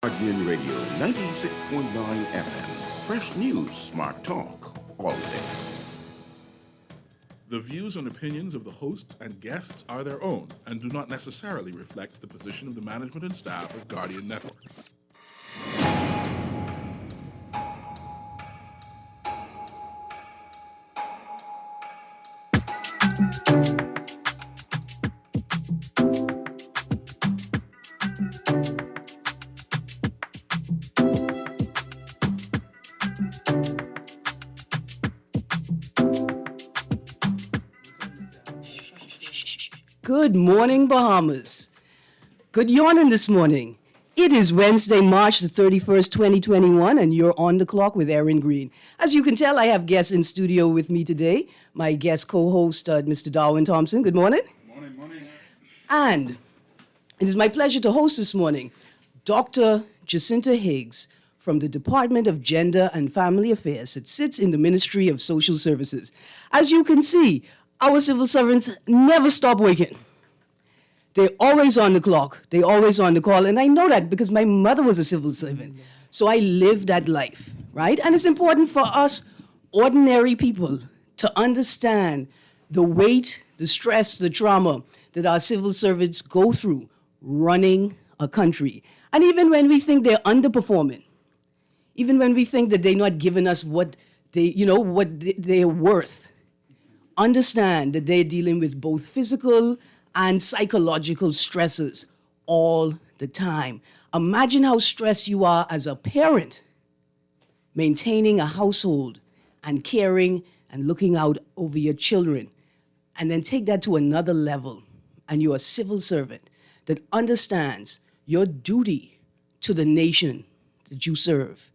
Greene Radio 96.9 FM. Fresh news, smart talk, all day. The views and opinions of the hosts and guests are their own and do not necessarily reflect the position of the management and staff of Guardian Network. Good morning, Bahamas. Good yawning this morning. It is Wednesday, March the 31st, 2021, and you're on the clock with Erin Greene. As you can tell, I have guests in studio with me today. My guest co-host, Mr. Darwin Thompson. Good morning. Morning. And it is my pleasure to host this morning Dr. Jacinta Higgs from the Department of Gender and Family Affairs. It sits in the Ministry of Social Services. As you can see, our civil servants never stop working. They're always on the clock. They're always on the call. And I know that because my mother was a civil servant. So I lived that life, right? And it's important for us ordinary people to understand the weight, the stress, the trauma that our civil servants go through running a country. And even when we think they're underperforming, even when we think that they're not giving us what they're worth, understand that they're dealing with both physical and psychological stresses all the time. Imagine how stressed you are as a parent, maintaining a household and caring and looking out over your children. And then take that to another level, and you're a civil servant that understands your duty to the nation that you serve,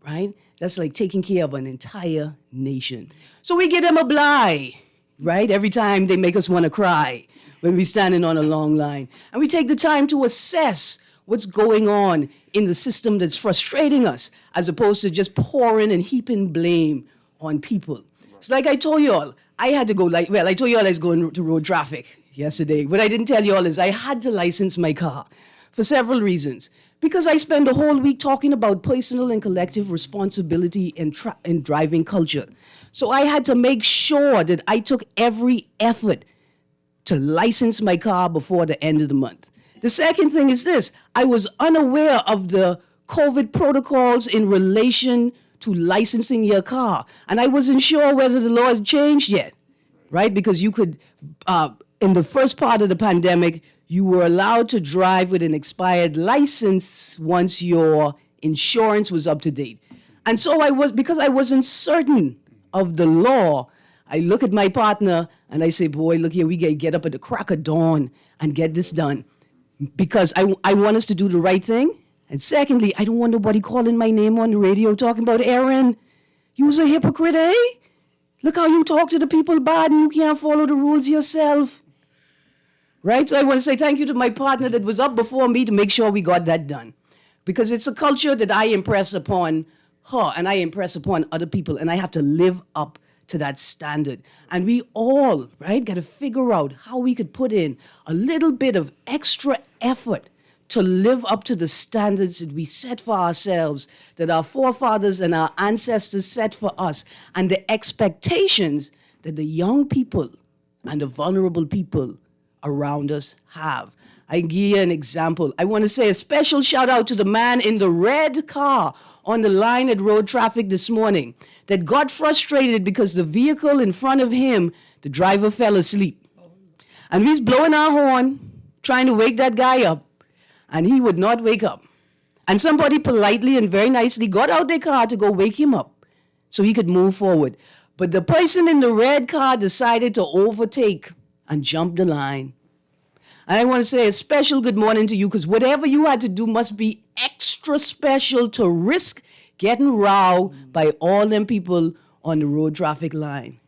right? That's like taking care of an entire nation. So we give them a bly, right? Every time they make us want to cry when we're standing on a long line. And we take the time to assess what's going on in the system that's frustrating us, as opposed to just pouring and heaping blame on people. It's like I told you all, I told you all I was going to road traffic yesterday. What I didn't tell you all is I had to license my car for several reasons. Because I spend the whole week talking about personal and collective responsibility in driving culture. So I had to make sure that I took every effort to license my car before the end of the month. The second thing is this: I was unaware of the COVID protocols in relation to licensing your car. And I wasn't sure whether the law had changed yet, right? Because you could, in the first part of the pandemic, you were allowed to drive with an expired license once your insurance was up to date. And so because I wasn't certain of the law, I look at my partner and I say, boy, look here, we gotta get up at the crack of dawn and get this done. Because I want us to do the right thing. And secondly, I don't want nobody calling my name on the radio talking about, Erin, you was a hypocrite, eh? Look how you talk to the people bad and you can't follow the rules yourself. Right? So I want to say thank you to my partner that was up before me to make sure we got that done. Because it's a culture that I impress upon her and I impress upon other people, and I have to live up to that standard. And we all, right, got to figure out how we could put in a little bit of extra effort to live up to the standards that we set for ourselves, that our forefathers and our ancestors set for us, and the expectations that the young people and the vulnerable people around us have. I can give you an example. I want to say a special shout out to the man in the red car on the line at road traffic this morning that got frustrated because the vehicle in front of him, the driver fell asleep. And he's blowing our horn, trying to wake that guy up, and he would not wake up. And somebody politely and very nicely got out their car to go wake him up so he could move forward. But the person in the red car decided to overtake and jump the line. And I want to say a special good morning to you, because whatever you had to do must be extra special to risk getting rowed by all them people on the road traffic line.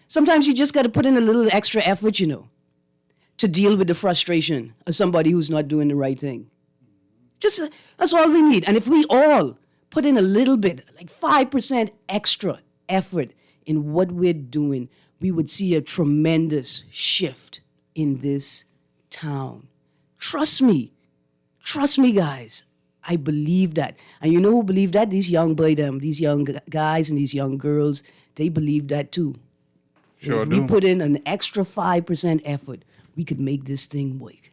Sometimes you just got to put in a little extra effort, to deal with the frustration of somebody who's not doing the right thing. That's all we need. And if we all put in a little bit, like 5% extra effort in what we're doing, we would see a tremendous shift in this town. Trust me, guys. I believe that. And you know who believe that? These young these young guys and these young girls, they believe that too. Sure If we do. put in an extra 5% effort, we could make this thing work.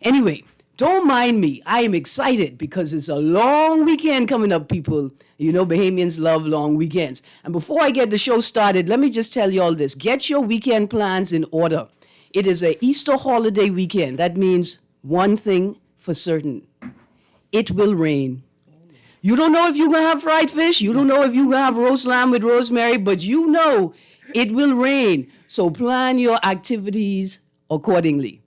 Anyway, don't mind me. I am excited because it's a long weekend coming up, people. You know, Bahamians love long weekends. And before I get the show started, let me just tell you all this. Get your weekend plans in order. It is an Easter holiday weekend. That means one thing for certain. It will rain. You don't know if you're going to have fried fish. You don't know if you're going to have roast lamb with rosemary, but you know it will rain. So plan your activities accordingly.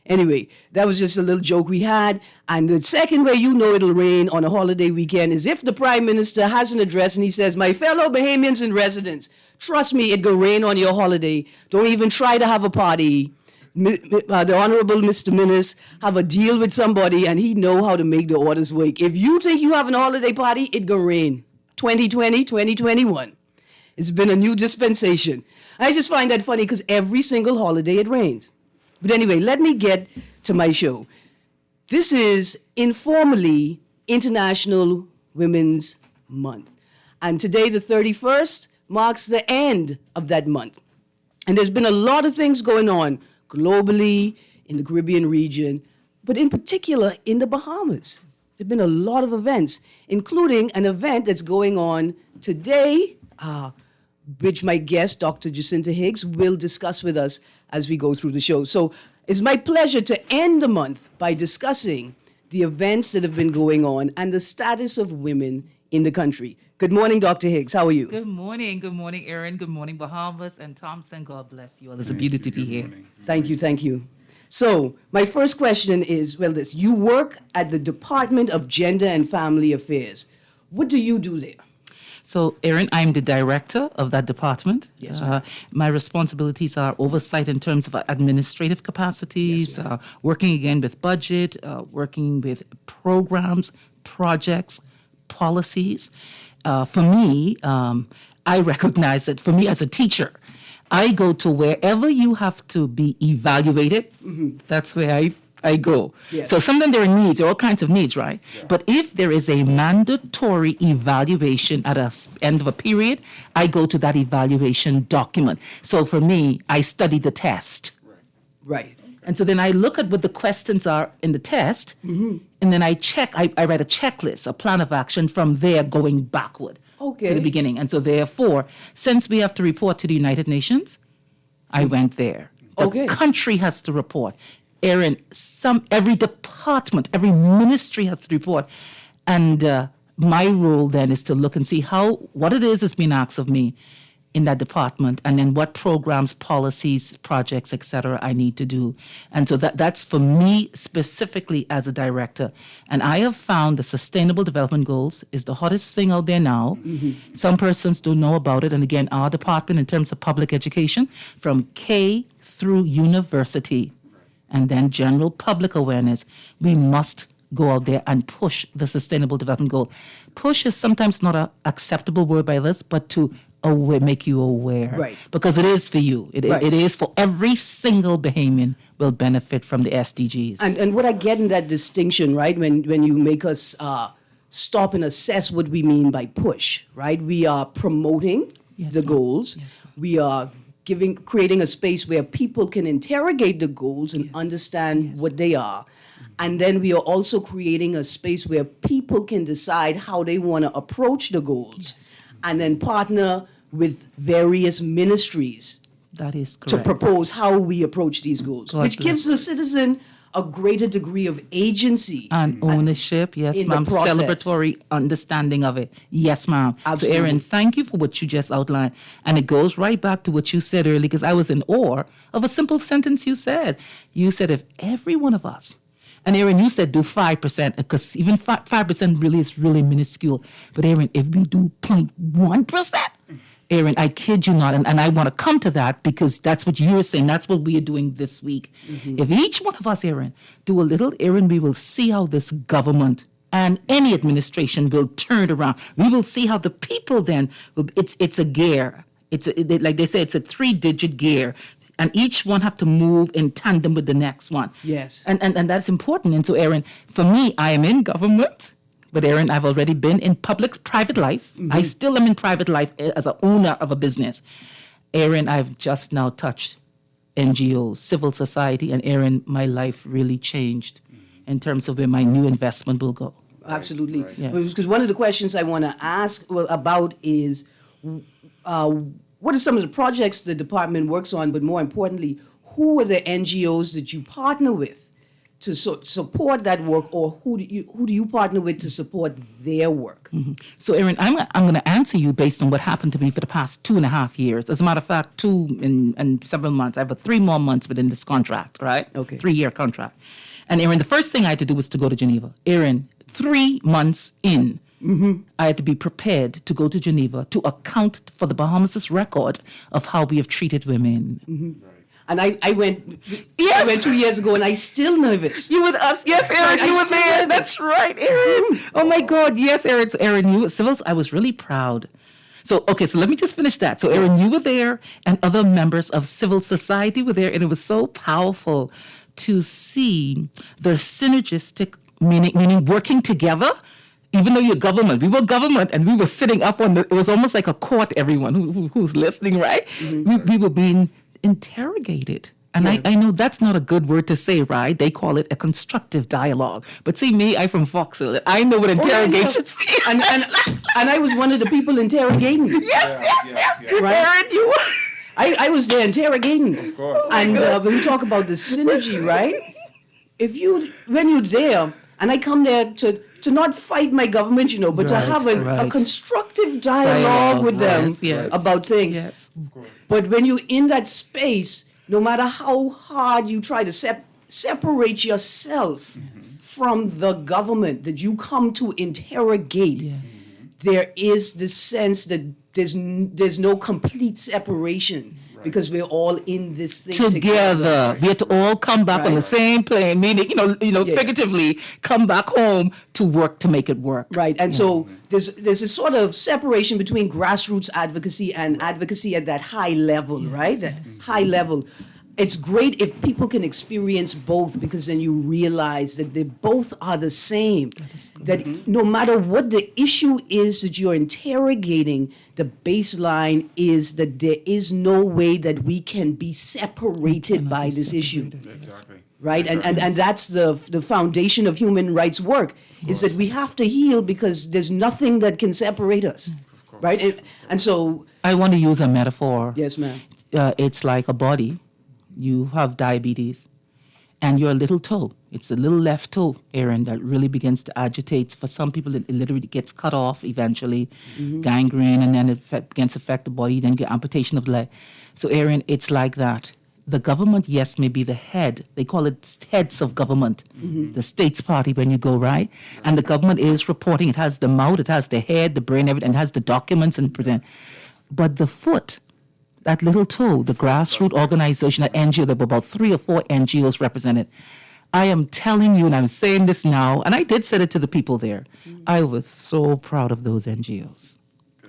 Anyway, that was just a little joke we had. And the second way you know it'll rain on a holiday weekend is if the Prime Minister has an address and he says, my fellow Bahamians and residents, trust me, it'll rain on your holiday. Don't even try to have a party. The Honorable Mr. Minnis have a deal with somebody and he know how to make the orders work. If you think you have a holiday party, it gonna rain. 2020, 2021. It's been a new dispensation. I just find that funny because every single holiday it rains. But anyway, let me get to my show. This is informally International Women's Month. And today, the 31st, marks the end of that month. And there's been a lot of things going on globally, in the Caribbean region, but in particular in the Bahamas. There have been a lot of events, including an event that's going on today, which my guest, Dr. Jacinta Higgs, will discuss with us as we go through the show. So it's my pleasure to end the month by discussing the events that have been going on and the status of women in the country. Good morning, Dr. Higgs. How are you? Good morning, Erin. Good morning, Bahamas and Thompson. God bless you all. It's a beauty to be here. Thank you, thank you. So my first question is, well, this, you work at the Department of Gender and Family Affairs. What do you do there? So, Erin, I'm the director of that department. Yes, ma'am. My responsibilities are oversight in terms of administrative capacities, Yes, working again with budget, working with programs, projects, policies. For me, I recognize that for me as a teacher, I go to wherever you have to be evaluated. That's where I go. Yes. So sometimes there are needs, there are all kinds of needs, right? Yeah. But if there is a mandatory evaluation at the end of a period, I go to that evaluation document. So for me, I study the test. Right. And so then I look at what the questions are in the test, and then I check, I write a checklist, a plan of action from there going backward to the beginning. And so therefore, since we have to report to the United Nations, I went there. The country has to report. Erin, every department, every ministry has to report. And my role then is to look and see what it is that's been asked of me in that department, and then what programs, policies, projects, et cetera, I need to do. And so that's for me specifically as a director. And I have found the Sustainable Development Goals is the hottest thing out there now. Some persons don't know about it. And again, our department in terms of public education, from K through university, and then general public awareness, we must go out there and push the Sustainable Development Goal. Push is sometimes not an acceptable word by us, but to make you aware. Right. Because it is for you. It is for every single Bahamian will benefit from the SDGs. And what I get in that distinction, right, when you make us stop and assess what we mean by push, right? We are promoting the goals. Yes, ma'am. We are creating a space where people can interrogate the goals and understand what they are. And then we are also creating a space where people can decide how they want to approach the goals and then partner with various ministries That is to correct. propose how we approach these goals, God which bless. gives the citizen a greater degree of agency. And ownership, yes, in the ma'am. process. Celebratory understanding of it. Yes, ma'am. Absolutely. So, Erin, thank you for what you just outlined. And it goes right back to what you said earlier, because I was in awe of a simple sentence you said. You said, if every one of us, and Erin, you said do 5%, because even 5% really is really minuscule. But Erin, if we do 0.1%, Erin, I kid you not, and I want to come to that because that's what you're saying. That's what we are doing this week. If each one of us, Erin, do a little, Erin, we will see how this government and any administration will turn around. We will see how the people then, it's a gear. Like they say, it's a 3-digit gear. and each one have to move in tandem with the next one. Yes. And that's important. And so, Erin, for me, I am in government, but Erin, I've already been in private life. I still am in private life as an owner of a business. Erin, I've just now touched NGOs, civil society, and Erin, my life really changed in terms of where my new investment will go. Absolutely. Right. Yes. Because one of the questions I want to ask about is what are some of the projects the department works on, but more importantly, who are the NGOs that you partner with to support that work, or who do you partner with to support their work? So, Erin, I'm going to answer you based on what happened to me for the past 2.5 years. As a matter of fact, 2 and several months. I have 3 more months within this contract, right? Okay. 3-year contract. And, Erin, the first thing I had to do was to go to Geneva. Erin, 3 months in, I had to be prepared to go to Geneva to account for the Bahamas' record of how we have treated women. And I went. Yes. I went 2 years ago, and I still nervous. You with us? Yes, Erin, I you were still there. nervous. That's right, Erin. Oh my God, yes, Erin. So, Erin, you civils. I was really proud. So, okay, so let me just finish that. So, Erin, you were there, and other members of civil society were there, and it was so powerful to see the synergistic meaning working together. Even though you're government, we were government, and we were sitting up on it was almost like a court. Everyone who's listening, right? We were being interrogated. And I know that's not a good word to say, right? They call it a constructive dialogue. But see, me, I'm from Foxhill. I know what interrogation is. And I was one of the people interrogating. Yes. Right? Erin, you were. I was there interrogating. Of course. And when we talk about the synergy, right? When you're there, and I come there to not fight my government, but to Right, have a right. constructive dialogue with them yes. about things. Yes. But when you're in that space, no matter how hard you try to separate yourself from the government that you come to interrogate, there is this sense that there's no complete separation. Because we're all in this thing together. We had to all come back on the same plane, meaning, figuratively, come back home to work to make it work. Right, and so there's a sort of separation between grassroots advocacy and advocacy at that high level, right? That high level. It's great if people can experience both, because then you realize that they both are the same. That no matter what the issue is that you're interrogating, the baseline is that there is no way that we can be separated by this issue. Exactly. Right? And that's the foundation of human rights work, is that we have to heal because there's nothing that can separate us. Right? And so... I want to use a metaphor. Yes, ma'am. It's like a body. You have diabetes, and your little toe, it's the little left toe, Erin, that really begins to agitate. For some people, it literally gets cut off eventually, gangrene, and then it begins to affect the body, then get amputation of the leg. So, Erin, it's like that. The government, yes, may be the head. They call it heads of government, the states party when you go, right? And the government is reporting. It has the mouth, it has the head, the brain, everything, and it has the documents and present. But the foot, that little toe, the grassroots organization, that NGO, there were about 3 or 4 NGOs represented. I am telling you, and I'm saying this now, and I did say it to the people there, I was so proud of those NGOs.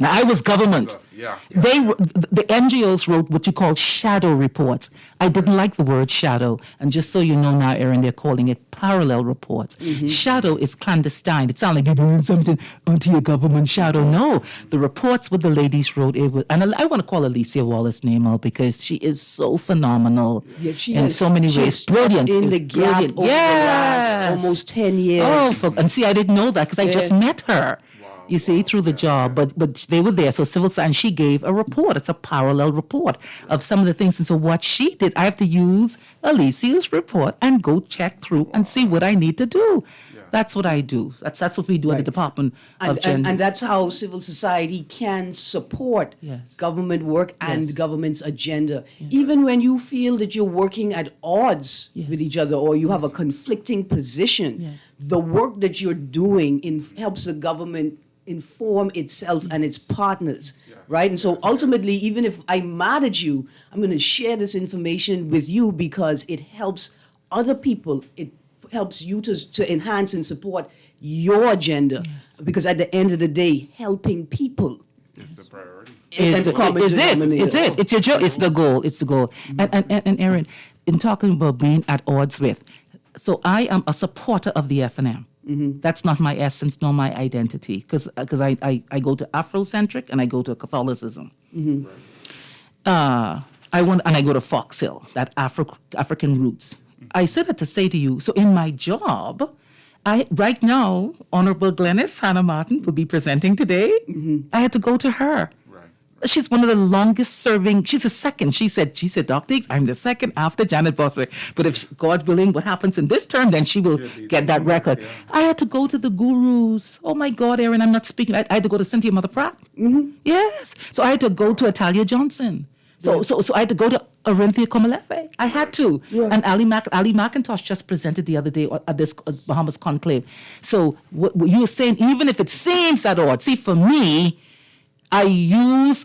Now, I was government. Yeah. The NGOs wrote what you call shadow reports. I didn't like the word shadow. And just so you know now, Erin, they're calling it parallel reports. Shadow is clandestine. It sounds like you're doing something onto your government shadow. No, the reports what the ladies wrote, and I want to call Alicia Wallace name out because she is so phenomenal in so many ways. Brilliant. In the gap over the last almost 10 years. And see, I didn't know that because I just met her. You see, through the job, but they were there. So civil science, and she gave a report. It's a parallel report of some of the things. And so what she did, I have to use Alicia's report and go check through and see what I need to do. That's what I do. That's what we do at the Department of Gender. And that's how civil society can support government work and government's agenda. Even when you feel that you're working at odds with each other or you have a conflicting position, the work that you're doing helps the government inform itself and its partners, right? And so ultimately, even if I'm mad at you, I'm going to share this information with you because it helps other people. It helps you to enhance and support your agenda. Because at the end of the day, helping people It's the priority. And the common is it. denominator. It's it. It's your job. It's the goal. It's the goal. And Erin, in talking about being at odds with, so I am a supporter of the F&M. That's not my essence nor my identity, because I go to Afrocentric and I go to Catholicism. I go to Fox Hill, that African roots. I said that to say to you, so in my job, right now, Honorable Glenys Hannah Martin will be presenting today. I had to go to her. She's one of the longest serving. She's the second. She said, Dr. Higgs, I'm the second after Janet Boswell. But if God willing, what happens in this term, then she will get that record. Yeah. I had to go to the gurus. Oh my God, Erin, I'm not speaking. I had to go to Cynthia Mother Pratt. Yes. So I had to go to Atalia Johnson. So I had to go to Orinthia Komalefe. I had to. Yeah. And Ali McIntosh just presented the other day at this Bahamas Conclave. So what you were saying, even if it seems at odds, see, for me, I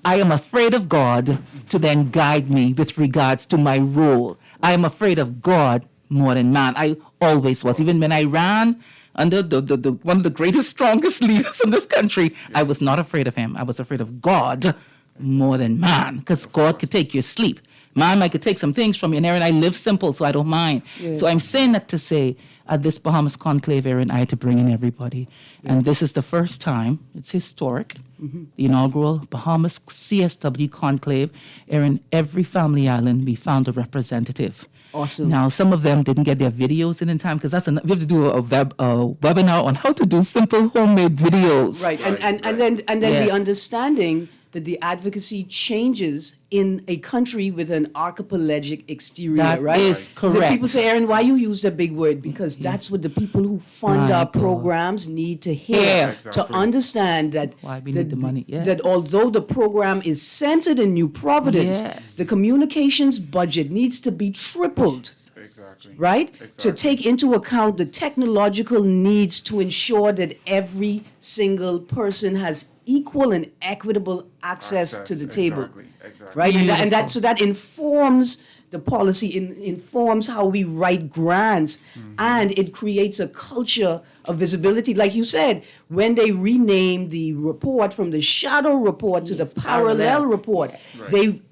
am afraid of God to then guide me with regards to my role. I am afraid of God more than man. I always was. Even when I ran under the one of the greatest, strongest leaders in this country, I was not afraid of him. I was afraid of God more than man, because God could take your sleep. Man, I could take some things from you. And Erin, I live simple, so I don't mind. Yeah. So I'm saying that to say, at this Bahamas Conclave, Erin, I had to bring in everybody. Yeah. And this is the first time, it's historic, the inaugural Bahamas CSW Conclave. Erin, every family island, we found a representative. Awesome. Now, some of them didn't get their videos in time, because we have to do a webinar on how to do simple homemade videos. Right, and then yes. The understanding that the advocacy changes in a country with an archipelagic exterior, that right? That is correct. So people say, Erin, why you use that big word? Because that's what the people who fund our programs need to hear, to understand that, why we need the money. Yes. That although the program is centered in New Providence, the communications budget needs to be tripled. Exactly. Right? Exactly. To take into account the technological needs to ensure that every single person has equal and equitable access to the table. Exactly. Right? And that informs the policy, informs how we write grants, and it creates a culture of visibility. Like you said, when they renamed the report from the shadow report to the parallel report,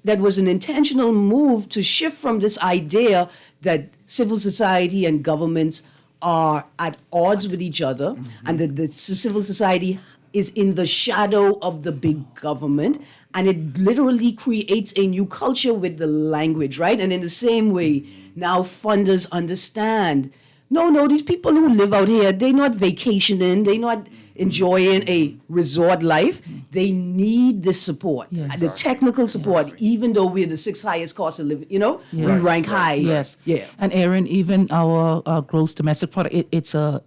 that was an intentional move to shift from this idea that civil society and governments are at odds with each other, and that the civil society is in the shadow of the big government, and it literally creates a new culture with the language, right? And in the same way, now funders understand, no, these people who live out here, they're not vacationing, they're not enjoying a resort life. They need the support, the technical support, even though we're the 6th highest cost of living, we rank high. Yes. Yeah. And Erin, even our gross domestic product, it's a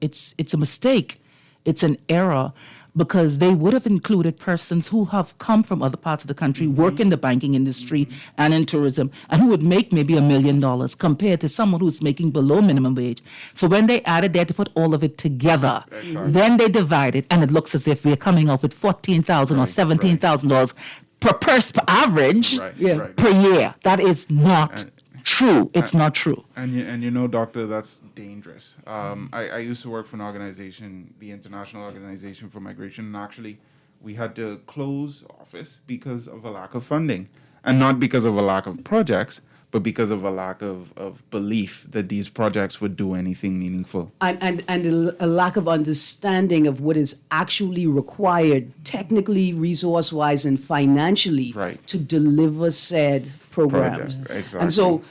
mistake. It's an error, because they would have included persons who have come from other parts of the country, work in the banking industry and in tourism, and who would make maybe $1 million compared to someone who's making below minimum wage. So when they added, they had to put all of it together. Then they divided, and it looks as if we're coming up with $14,000 or $17,000 per person per average per year. That is not true. It's not true. And doctor, that's dangerous. I used to work for an organization, the International Organization for Migration, and actually we had to close office because of a lack of funding, and not because of a lack of projects, but because of a lack of belief that these projects would do anything meaningful. And a lack of understanding of what is actually required, technically, resource-wise, and financially, to deliver said programs. Exactly. And so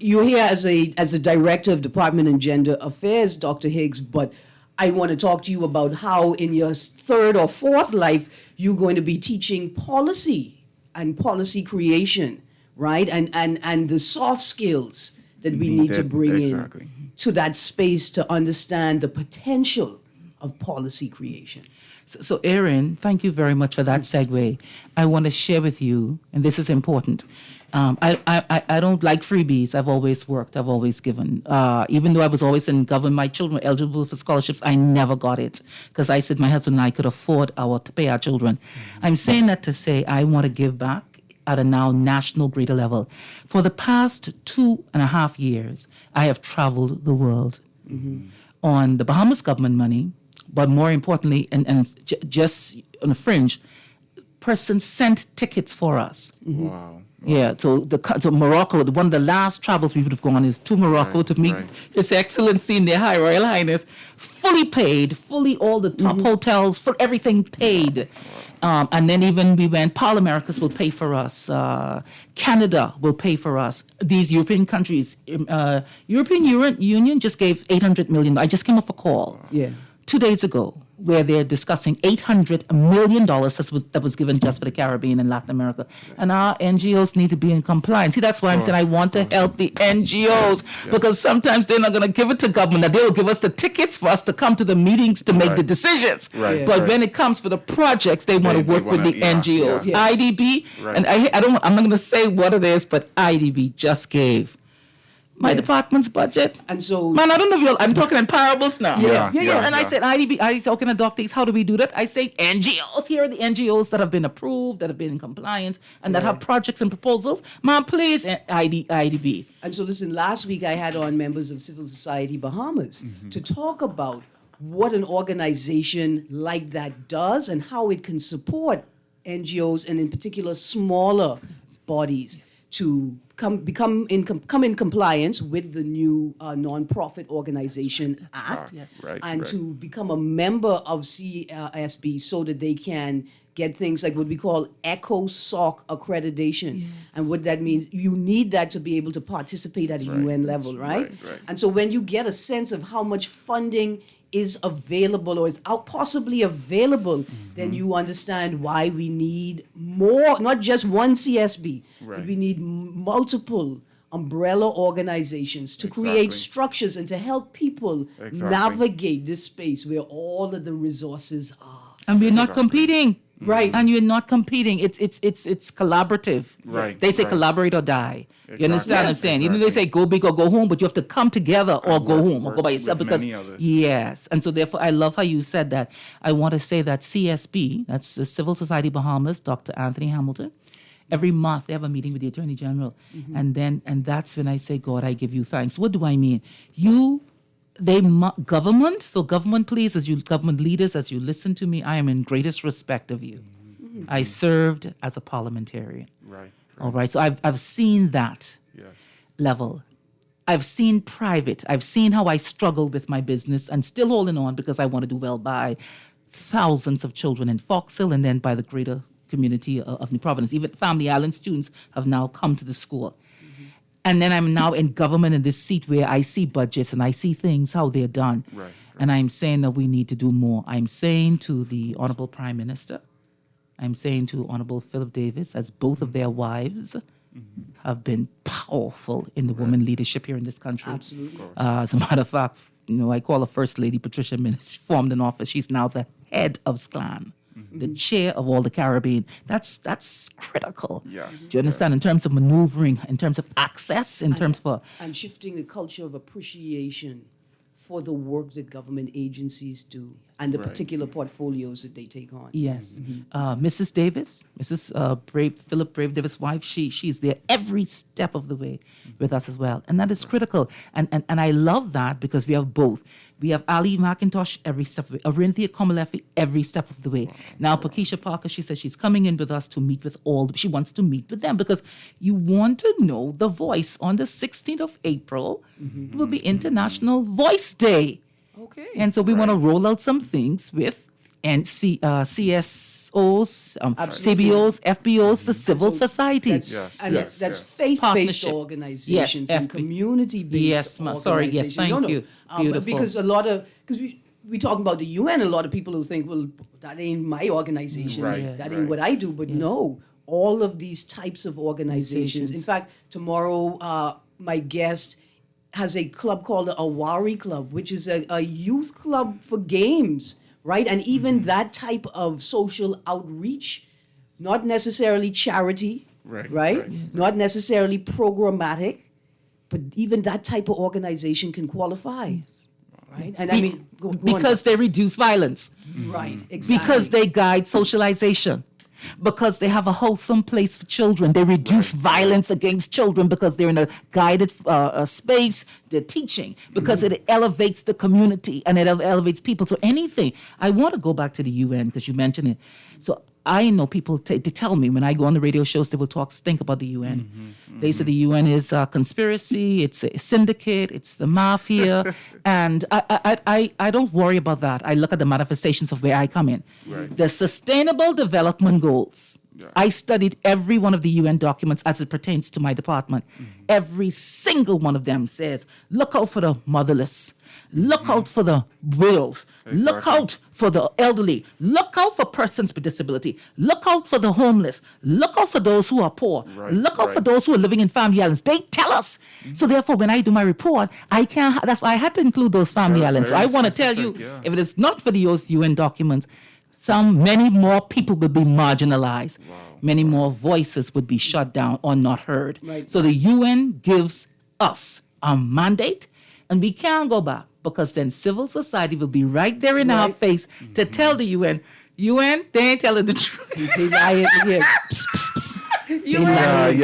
you're here as a director of Department of Gender Affairs, Dr. Higgs, but I want to talk to you about how in your 3rd or 4th life, you're going to be teaching policy and policy creation, right? And the soft skills that we need to bring in to that space to understand the potential of policy creation. So Erin, thank you very much for that segue. I want to share with you, and this is important. I don't like freebies. I've always worked. I've always given. Even though I was always in government, my children were eligible for scholarships. I never got it because I said my husband and I could afford to pay our children. I'm saying that to say I want to give back at a now national greater level. For the past 2.5 years, I have traveled the world on the Bahamas government money, but more importantly, and just on the fringe, person sent tickets for us. Wow. Yeah, so Morocco, one of the last travels we would have gone is to Morocco to meet His Excellency and their High Royal Highness, fully paid, fully all the top hotels, for everything paid. And then even we went, Pal Americas will pay for us, Canada will pay for us. These European countries, European Union just gave $800 million. I just came off a call 2 days ago where they're discussing $800 million that was given just for the Caribbean and Latin America. And our NGOs need to be in compliance. See, that's why I'm saying I want to help the NGOs because sometimes they're not going to give it to government. That they'll give us the tickets for us to come to the meetings to make the decisions. But when it comes for the projects, they want to work with the NGOs. IDB, and I'm not going to say what it is, but IDB just gave my department's budget. And so, man, I don't know if I'm talking in parables now. And I said, IDB, said, okay, doctors, how do we do that? I say, NGOs, here are the NGOs that have been approved, that have been in compliance, and that have projects and proposals. Man, please, IDB. And so, listen, last week I had on members of Civil Society Bahamas to talk about what an organization like that does and how it can support NGOs and in particular smaller bodies to come in compliance with the new Nonprofit Organization Act and to become a member of CSB so that they can get things like what we call ECOSOC accreditation. And what that means, you need that to be able to participate at a UN level, right? And so when you get a sense of how much funding is available or is possibly available, then you understand why we need more, not just one CSB, but we need multiple umbrella organizations to create structures and to help people navigate this space where all of the resources are. And we're not competing. Right. And you're not competing. It's collaborative. They say collaborate or die. You understand what I'm saying? Even though they say go big or go home, but you have to come together or go home or go by yourself because and so therefore I love how you said that. I want to say that CSB, that's the Civil Society Bahamas, Dr. Anthony Hamilton, every month they have a meeting with the Attorney General. And that's when I say, God, I give you thanks. What do I mean? Government, please, as you government leaders, as you listen to me, I am in greatest respect of you. I served as a parliamentarian. All right. So I've seen that level. I've seen private. I've seen how I struggled with my business and still holding on because I want to do well by thousands of children in Fox Hill and then by the greater community of New Providence. Even Family Island students have now come to the school. And then I'm now in government in this seat where I see budgets and I see things, how they're done. And I'm saying that we need to do more. I'm saying to the Honorable Prime Minister, I'm saying to Honorable Philip Davis, as both of their wives have been powerful in the women leadership here in this country. Absolutely. As a matter of fact, I call her First Lady Patricia Minnis, formed an office. She's now the head of SCLAN. The chair of all the Caribbean. That's critical. Do you understand? In terms of maneuvering, in terms of access, in terms of and shifting the culture of appreciation for the work that government agencies do and the particular portfolios that they take on. Mrs. Davis, Philip Brave Davis' wife, she's there every step of the way with us as well. And that is critical. And I love that because we have both. We have Ali McIntosh every step of the way, Arinthia Komalefi every step of the way. Now, Pakisha Parker, she says she's coming in with us to meet with she wants to meet with them because you want to know the voice. On the 16th of April will be International Voice Day. Okay. And so we want to roll out some things with CSOs, CBOs, FBOs, the civil society. That's faith-based organizations and community-based organizations. Thank you. Beautiful. Because we talk about the UN, a lot of people who think, well, that ain't my organization, that ain't what I do. But no, all of these types of organizations. In fact, tomorrow, my guest has a club called a Awari Club, which is a youth club for games. Right? And even that type of social outreach, not necessarily charity, right? Not necessarily programmatic, but even that type of organization can qualify. Right? And I mean, because they reduce violence. Right, exactly. Because they guide socialization. Because they have a wholesome place for children. They reduce violence against children because they're in a guided space. They're teaching because it elevates the community and it elevates people. So anything. I want to go back to the UN because you mentioned it. So I know people, they tell me when I go on the radio shows, they will think about the UN. They say the UN is a conspiracy, it's a syndicate, it's the mafia. And I don't worry about that. I look at the manifestations of where I come in. Right. The Sustainable Development Goals. I studied every one of the UN documents as it pertains to my department. Every single one of them says, look out for the motherless. Look out for the widows. Look out for the elderly. Look out for persons with disability. Look out for the homeless. Look out for those who are poor. Look out for those who are living in family islands. They tell us. So therefore, when I do my report, I can't. That's why I had to include those family islands. So I want to tell you, if it is not for the UN documents, many more people would be marginalized. Many more voices would be shut down or not heard. So the UN gives us a mandate, and we can't go back, because then civil society will be right there in our face to tell the UN, they ain't telling the truth. They lie here. UN,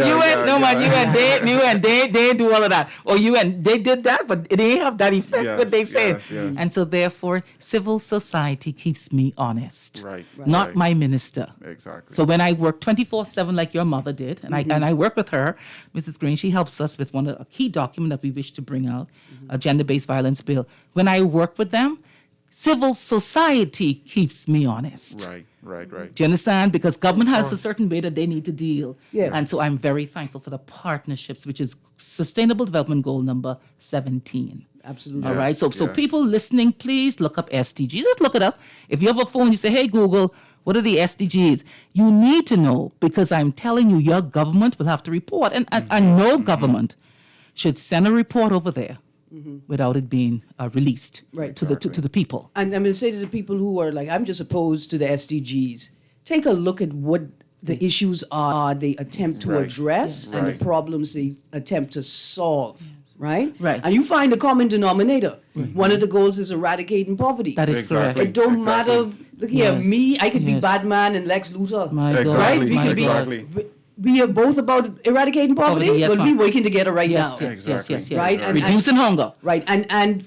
they do all of that. Or UN, they did that, but it didn't have that effect, what they said. And so therefore, civil society keeps me honest, not my minister. Exactly. So when I work 24/7 like your mother did, and I work with her, Mrs. Greene, she helps us with a key document that we wish to bring out, a gender-based violence bill. When I work with them, civil society keeps me honest. Right. Do you understand? Because government has a certain way that they need to deal. Yeah. And so I'm very thankful for the partnerships, which is Sustainable Development Goal number 17. Absolutely. All right. So people listening, please look up SDGs. Just look it up. If you have a phone, you say, hey, Google, what are the SDGs? You need to know, because I'm telling you, your government will have to report. And no government should send a report over there without it being released to the people. And I'm going to say to the people who are like, I'm just opposed to the SDGs, take a look at what the issues are they attempt to address and the problems they attempt to solve. Right? And you find a common denominator. One of the goals is eradicating poverty. That is correct. It don't matter. Look here, me, I could be Batman and Lex Luthor. Right? We could be. We are both about eradicating poverty. Yes, we're working together now. Yes. Right? And reducing hunger. Right. And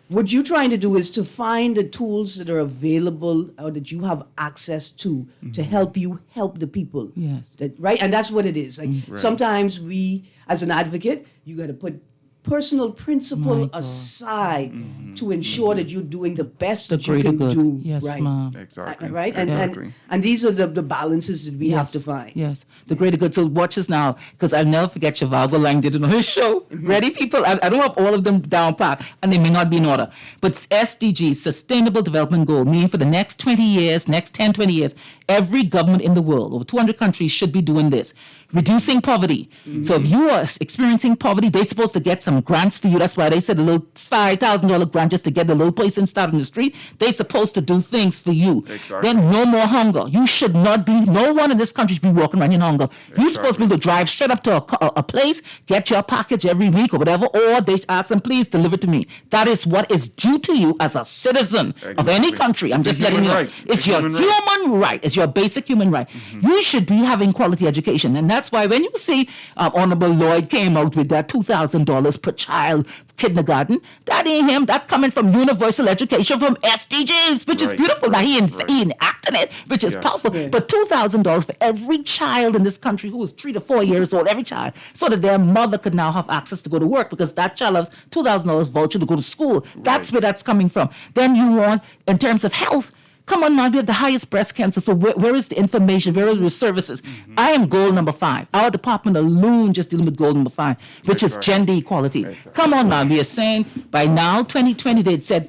what you're trying to do is to find the tools that are available or that you have access to help you help the people. Yes. Right? And that's what it is. Like sometimes we, as an advocate, you got to put personal principle aside to ensure that you're doing the best that you can do. Yes, ma'am. Exactly. Right? And these are the balances that we have to find. Yes, the greater good. So watch us now, because I'll never forget Shivago Lang did it on his show. Ready, people? I don't have all of them down pat, and they may not be in order. But SDGs, Sustainable Development Goal, meaning for the next 20 years, next 10, 20 years, every government in the world, over 200 countries, should be doing this. Reducing poverty. So if you are experiencing poverty, they're supposed to get some grants to you. That's why they said a little $5,000 grant just to get the little person started on the street. They're supposed to do things for you. Then no more hunger. You should not be, no one in this country should be walking around in hunger. You're supposed to be able to drive straight up to a place, get your package every week or whatever, or they ask them, please deliver to me. That is what is due to you as a citizen of any country. I'm just letting you know. It's your human right. It's your basic human right. You should be having quality education. And that's why when you see Honorable Lloyd came out with that $2,000 per child kindergarten, that ain't him. That coming from universal education from SDGs, which is beautiful. Now he enacted it, which is powerful. But $2,000 for every child in this country who is 3 to 4 years old, every child, so that their mother could now have access to go to work, because that child has $2,000 voucher to go to school. That's where that's coming from. Then you want, in terms of health, come on now, we have the highest breast cancer. So where is the information? Where are the services? I am goal number 5. Our department alone just dealing with goal number 5, which is gender equality. Come on now, we are saying by now, 2020, they had said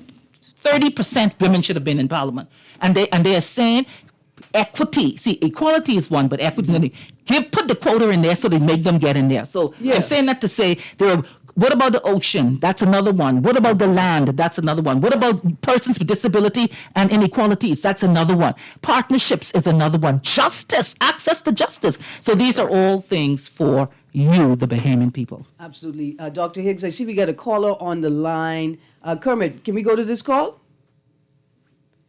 30% women should have been in parliament. And they are saying equity. See, equality is one, but equity, put the quota in there so they make them get in there. So I'm saying that to say what about the ocean? That's another one. What about the land? That's another one. What about persons with disability and inequalities? That's another one. Partnerships is another one. Justice, access to justice. So these are all things for you, the Bahamian people. Absolutely. Dr. Higgs, I see we got a caller on the line. Kermit, can we go to this call?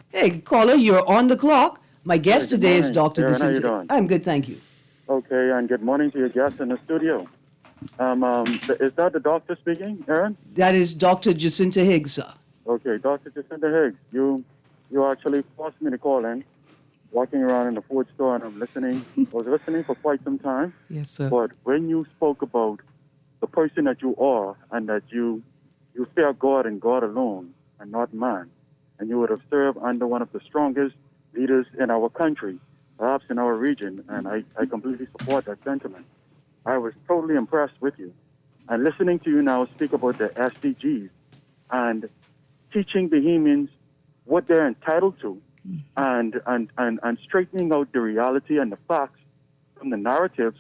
Hey, caller, you're on the clock. My guest today is Dr. Erin, how you Jacinta. doing? I'm good, thank you. Okay, and good morning to your guest in the studio. Is that the doctor speaking, Erin? That is Dr. Jacinta Higgs, sir. Okay, Dr. Jacinta Higgs, you actually forced me to call in walking around in the food store and I'm listening. I was listening for quite some time. Yes, sir. But when you spoke about the person that you are and that you fear God and God alone and not man, and you would have served under one of the strongest leaders in our country, perhaps in our region, and I completely support that sentiment. I was totally impressed with you. And listening to you now speak about the SDGs and teaching Bahamians what they're entitled to and straightening out the reality and the facts from the narratives,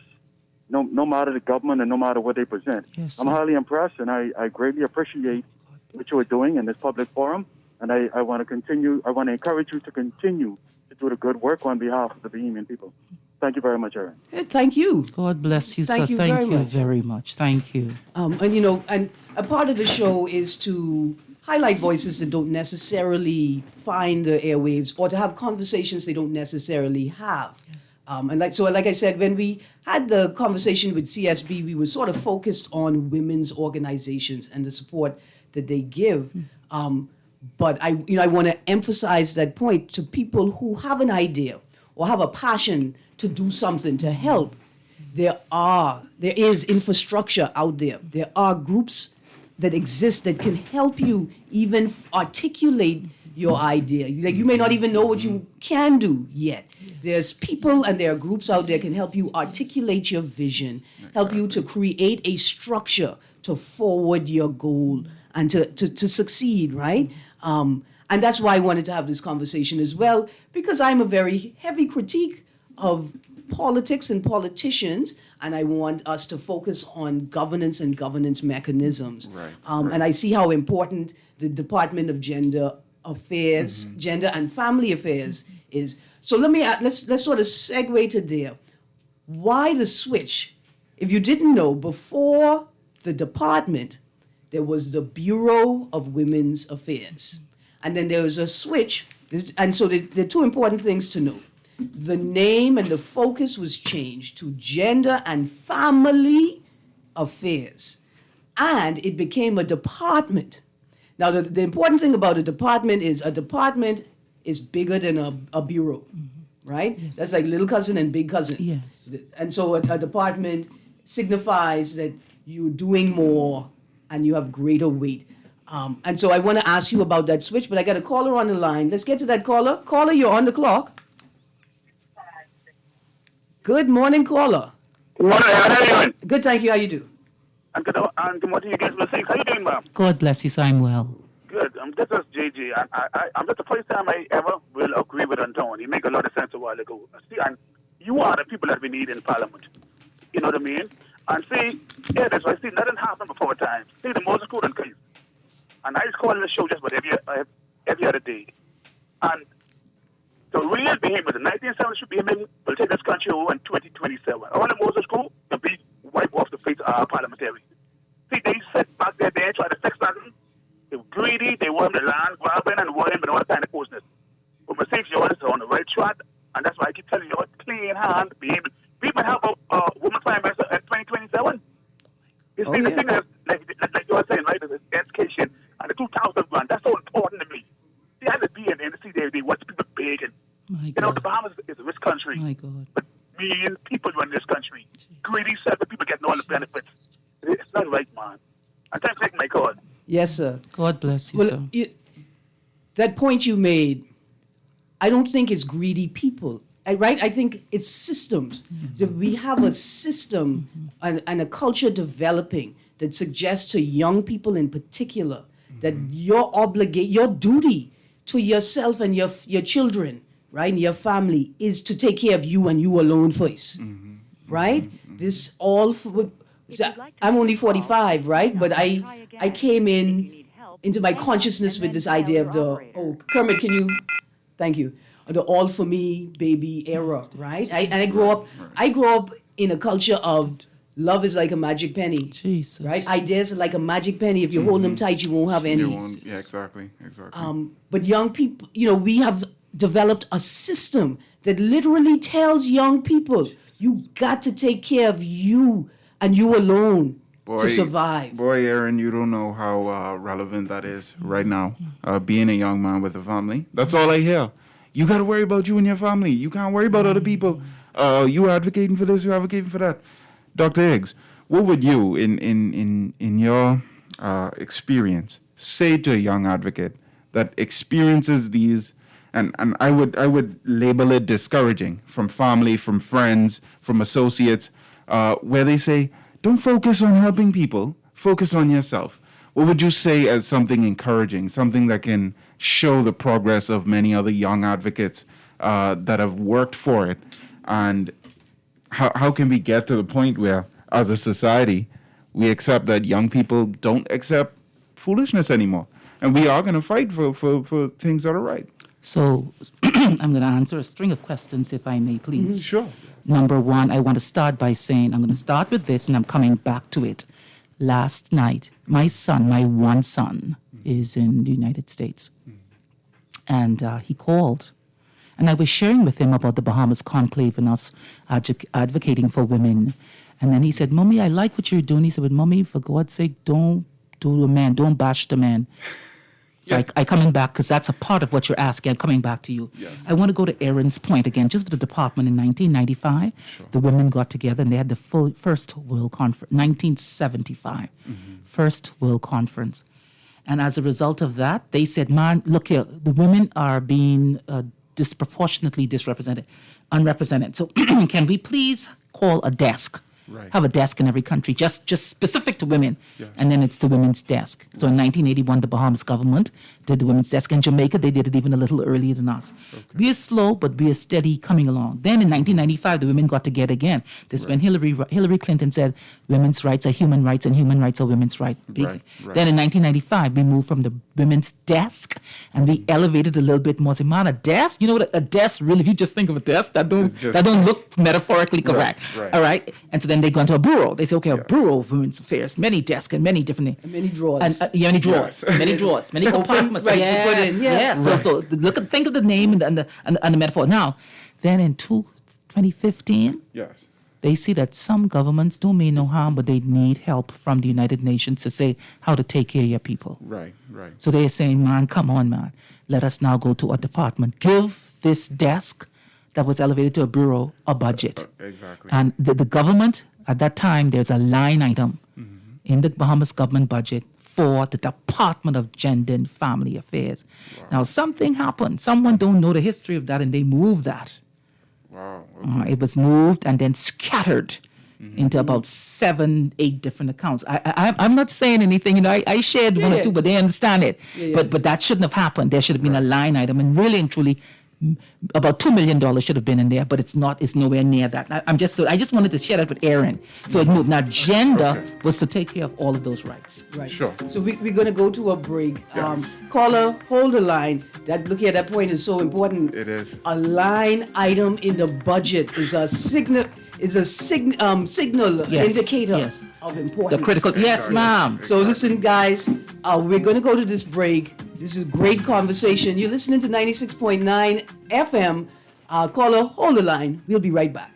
no matter the government and no matter what they present. Yes, I'm highly impressed, and I greatly appreciate what you are doing in this public forum. And I want to continue. I want to encourage you to continue to do the good work on behalf of the Bahamian people. Thank you very much, Erin. Thank you. God bless you, Thank sir. you Thank very you much. very much. Thank you. And a part of the show is to highlight voices that don't necessarily find the airwaves or to have conversations they don't necessarily have. Like I said, when we had the conversation with CSB, we were sort of focused on women's organizations and the support that they give. But I want to emphasize that point to people who have an idea or have a passion to do something to help. There is infrastructure out there. There are groups that exist that can help you even articulate your idea. Like, you may not even know what you can do yet. There's people and there are groups out there can help you articulate your vision, help you to create a structure to forward your goal and to succeed, right? And that's why I wanted to have this conversation as well, because I'm a very heavy critique of politics and politicians, and I want us to focus on governance and governance mechanisms. Right. And I see how important the Department of Gender Affairs, Gender and Family Affairs is. So let's sort of segue to there. Why the switch? If you didn't know, before the department, there was the Bureau of Women's Affairs. And then there was a switch. And so there are two important things to note. The name and the focus was changed to Gender and Family Affairs. And it became a department. Now, the important thing about a department is bigger than a bureau, right? Yes. That's like little cousin and big cousin. Yes. And so a department signifies that you're doing more and you have greater weight. And so I want to ask you about that switch, but I got a caller on the line. Let's get to that caller. Caller, you're on the clock. Good morning, caller. Good morning. How are you doing? Good, thank you. How you do? And good morning, you guys. How you doing, ma'am? God bless you, sir. I'm well. Good. This is JJ. I'm just the first time I ever will agree with Anton. He make a lot of sense a while ago. See, and you are the people that we need in Parliament. You know what I mean? And see, yeah, that's why I see nothing happened before time. See the Moses Code case. And I just call the show just about every other day. And the real behavior, the 1970s behavior will take this country over in 2027. All the Moses Code will be wiped off the face of our parliamentary. See, they sit back there, they try to fix nothing. They were greedy, they want the land grabbing and worrying and all kind of business. But mistakes, yours is on the right track, and that's why I keep telling you, clean hand behavior. We might have a woman prime minister in 2027. You see, the thing is, like you were saying, right, is education and the 2,000 grand. That's so important to me. See, I be in the city, they watch people begging. You know, the Bahamas is a rich country. My God. But million people run this country. Greedy, selfish people getting all the benefits. It's not right, man. And thanks for taking my call. Yes, sir. God bless you, Well, sir. that point you made, I don't think it's greedy people, right? I think it's systems. That we have a system and a culture developing that suggests to young people in particular that your duty to yourself and your children, right, and your family is to take care of you and you alone first, right? This all. I'm only 45, right? But I came into my consciousness with this idea of Kermit, can you? Thank you. The all for me baby era, right? I grew up in a culture of love is like a magic penny. Jesus. Right? Ideas are like a magic penny. If you hold them tight, you won't have any. Yeah, exactly. But young people, we have developed a system that literally tells young people, you got to take care of you and you alone to survive. Boy, Erin, you don't know how relevant that is right now. Being a young man with a family. That's all I hear. You got to worry about you and your family. You can't worry about other people. You advocating for this, you advocating for that. Dr. Higgs, what would you, in your experience, say to a young advocate that experiences these, and I would label it discouraging, from family, from friends, from associates, where they say, don't focus on helping people, focus on yourself. What would you say as something encouraging, something that can show the progress of many other young advocates that have worked for it? And how can we get to the point where, as a society, we accept that young people don't accept foolishness anymore? And we are going to fight for things that are right. So I'm going to answer a string of questions, if I may, please. Sure. Number one, I want to start by saying, I'm going to start with this, and I'm coming back to it. Last night, my one son, is in the United States. And he called. And I was sharing with him about the Bahamas Conclave and us advocating for women. And then he said, Mommy, I like what you're doing. He said, but Mommy, for God's sake, don't do the man. Don't bash the man. So I coming back, because that's a part of what you're asking. I'm coming back to you. Yes. I want to go to Erin's point again. Just for the department in 1995, the women got together and they had the first World Conference, 1975, first World Conference. And as a result of that, they said, man, look here, the women are being disproportionately unrepresented. So can we please call a desk? Right. Have a desk in every country, just specific to women, and then it's the women's desk. So in 1981, the Bahamas government did the women's desk. In Jamaica, they did it even a little earlier than us. Okay. We are slow, but we are steady coming along. Then in 1995, the women got together again. This when Hillary Clinton said women's rights are human rights and human rights are women's rights. Right. Then in 1995, we moved from the women's desk and we elevated a little bit more. So, man, a desk, you know what a desk really, if you just think of a desk, that don't look metaphorically correct. Right. All right? And so then they go into a bureau. They say, okay, a bureau of women's affairs, many desks and many different things. And many drawers. And many drawers, many drawers, many compartments. Right, to put in. Yes. So think of the name and the metaphor. Now, then in 2015, Yes. they see that some governments don't mean no harm, but they need help from the United Nations to say how to take care of your people. Right. So they're saying, man, come on, man. Let us now go to a department. Give this desk that was elevated to a bureau a budget. Exactly. And the government, at that time, there's a line item in the Bahamas government budget for the Department of Gender and Family Affairs. Wow. Now, something happened. Someone don't know the history of that, and they moved that. Wow. Okay. It was moved and then scattered into about 7-8 different accounts. I'm not saying anything, I shared one or two, but they understand it. But that shouldn't have happened. There should have been a line item, and really and truly, about $2 million should have been in there, but it's not. It's nowhere near that. I just wanted to share that with Erin, so it moved. Now, gender was to take care of all of those rights. Right. Sure. So we're going to go to a break. Yes. Caller, hold the line. Look here, that point is so important. It is. A line item in the budget is a signal. Indicator of importance. The critical. Yes, ma'am. So listen, guys, we're going to go to this break. This is great conversation. You're listening to 96.9 FM. Caller, hold the line. We'll be right back.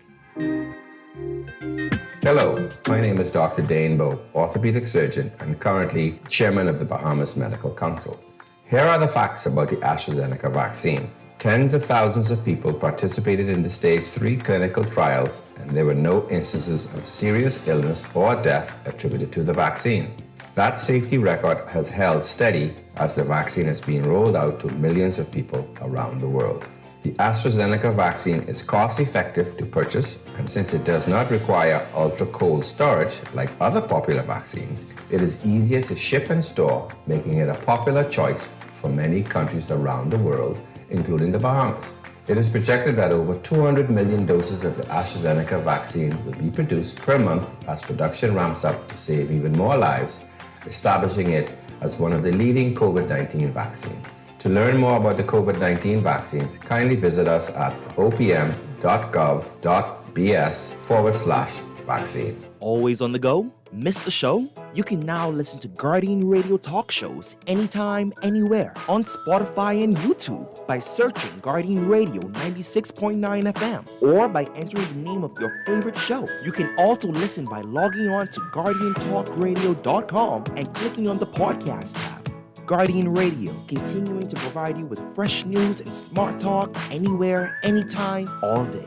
Hello, my name is Dr. Dane Bowe, orthopedic surgeon and currently chairman of the Bahamas Medical Council. Here are the facts about the AstraZeneca vaccine. Tens of thousands of people participated in the stage 3 clinical trials, and there were no instances of serious illness or death attributed to the vaccine. That safety record has held steady as the vaccine is being rolled out to millions of people around the world. The AstraZeneca vaccine is cost-effective to purchase, and since it does not require ultra-cold storage like other popular vaccines, it is easier to ship and store, making it a popular choice for many countries around the world, including the Bahamas. It is projected that over 200 million doses of the AstraZeneca vaccine will be produced per month as production ramps up to save even more lives, establishing it as one of the leading COVID-19 vaccines. To learn more about the COVID-19 vaccines, kindly visit us at opm.gov.bs/vaccine. Always on the go? Missed the show? You can now listen to Guardian Radio talk shows anytime, anywhere on Spotify and YouTube by searching Guardian Radio 96.9 FM or by entering the name of your favorite show. You can also listen by logging on to GuardianTalkRadio.com and clicking on the podcast tab. Guardian Radio, continuing to provide you with fresh news and smart talk anywhere, anytime, all day.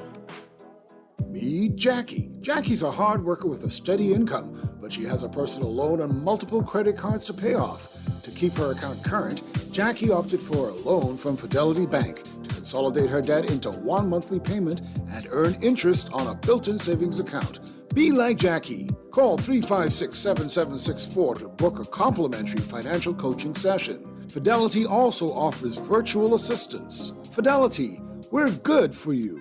Meet Jackie. Jackie's a hard worker with a steady income, but she has a personal loan and multiple credit cards to pay off. To keep her account current, Jackie opted for a loan from Fidelity Bank to consolidate her debt into one monthly payment and earn interest on a built-in savings account. Be like Jackie. Call 356-7764 to book a complimentary financial coaching session. Fidelity also offers virtual assistance. Fidelity, we're good for you.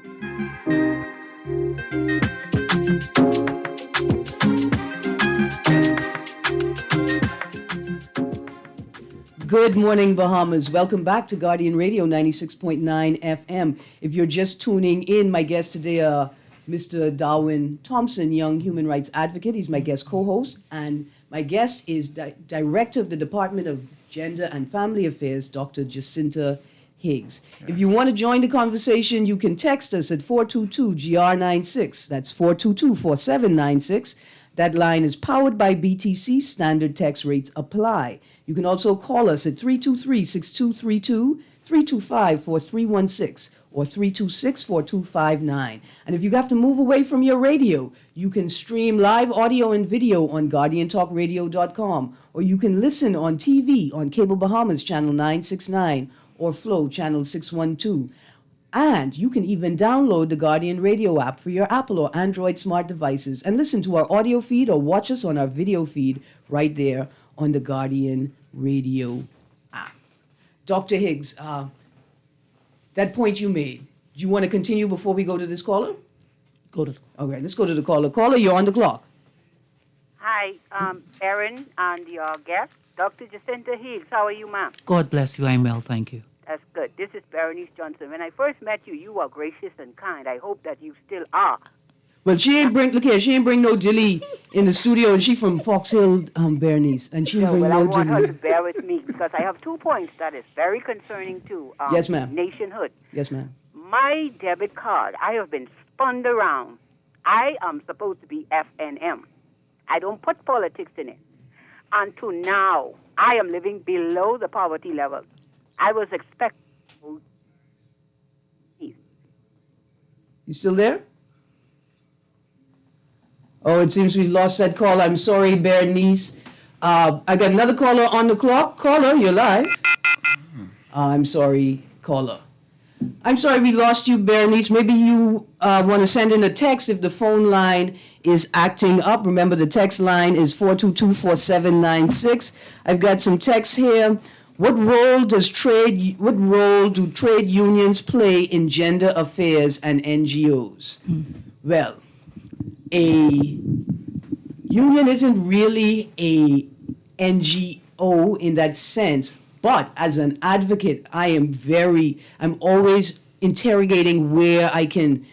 Good morning, Bahamas. Welcome back to Guardian Radio 96.9 FM. If you're just tuning in, my guest today, Mr. Darwin Thompson, young human rights advocate. He's my guest co-host, and my guest is Director of the Department of Gender and Family Affairs, Dr. Jacinta Higgs. Yes. If you want to join the conversation, you can text us at 422-GR96. That's 422-4796. That line is powered by BTC. Standard text rates apply. You can also call us at 323-6232, 325-4316, or 326-4259. And if you have to move away from your radio, you can stream live audio and video on GuardianTalkRadio.com, or you can listen on TV on Cable Bahamas Channel 969 or Flow Channel 612. And you can even download the Guardian Radio app for your Apple or Android smart devices and listen to our audio feed or watch us on our video feed right there on the Guardian Radio app. Dr. Higgs, that point you made, do you want to continue before we go to this caller? Okay, let's go to the caller. Caller, you're on the clock. Hi, Erin and your guest, Dr. Jacinta Higgs. How are you, ma'am? God bless you. I'm well, thank you. That's good. This is Berenice Johnson. When I first met you, you were gracious and kind. I hope that you still are. Well, she ain't bring no dilly in the studio, and she from Fox Hill, Bernice, and she bring no dilly. I want her to bear with me because I have 2 points that is very concerning to yes, ma'am. Nationhood. Yes, ma'am. My debit card, I have been spun around. I am supposed to be FNM. I don't put politics in it. Until now, I am living below the poverty level. I was expecting. You still there? Oh, it seems we lost that call. I'm sorry, Bernice. I got another caller on the clock. Caller, you're live. I'm sorry, caller. I'm sorry we lost you, Bernice. Maybe you want to send in a text if the phone line is acting up. Remember, the text line is 422-4796. I've got some texts here. What role do trade unions play in gender affairs and NGOs? Well, a union isn't really a NGO in that sense, but as an advocate, I'm always interrogating where I can